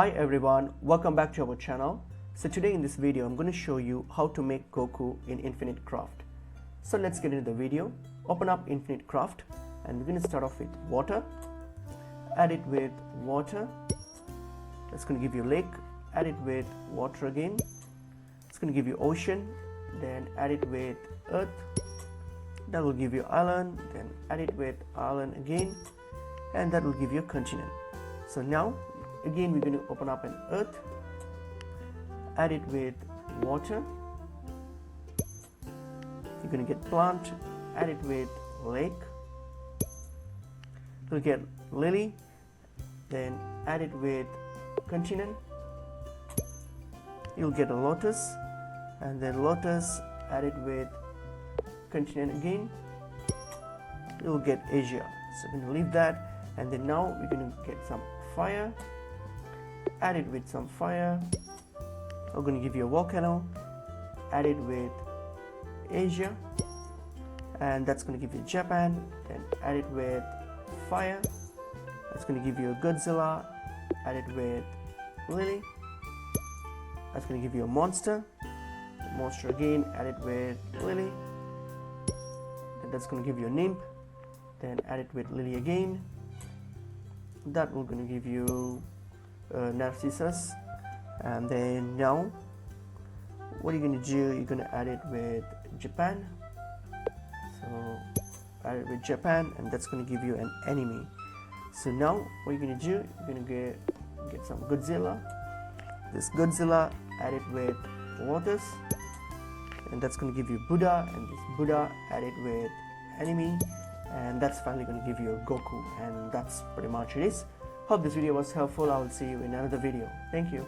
Hi everyone, welcome back to our channel. So today in this video I'm going to show you how to make Goku in Infinite Craft. So let's get into the video. Open up Infinite Craft and we're going to start off with water. Add it with water. That's going to give you lake. Add it with water again. It's going to give you ocean. Then add it with earth. That will give you island. Then add it with island again. And that will give you a continent. So now again we're going to open up an earth, add it with water. You're going to get plant, add it with lake. You'll get lily, then add it with continent. You'll get a lotus, and then lotus, add it with continent again. You'll get Asia. So we're going to leave that, and then now we're going to get some fire. Add it with some fire. We're going to give you a volcano. Add it with Asia, and that's going to give you Japan. Then add it with fire. That's going to give you a Godzilla. Add it with lily. That's going to give you a monster. Monster again. Add it with lily. And that's going to give you a nymph. Then add it with lily again. That will going to give you Narcissus. And then now what you're going to do, you're going to add it with Japan. So add it with Japan, and that's going to give you an enemy. So now what you're going to do, you're going to get some Godzilla. This Godzilla, add it with lotus, and that's going to give you Buddha, and this Buddha, add it with enemy, and that's finally going to give you a Goku. And that's pretty much it is. Hope this video was helpful. I will see you in another video. Thank you.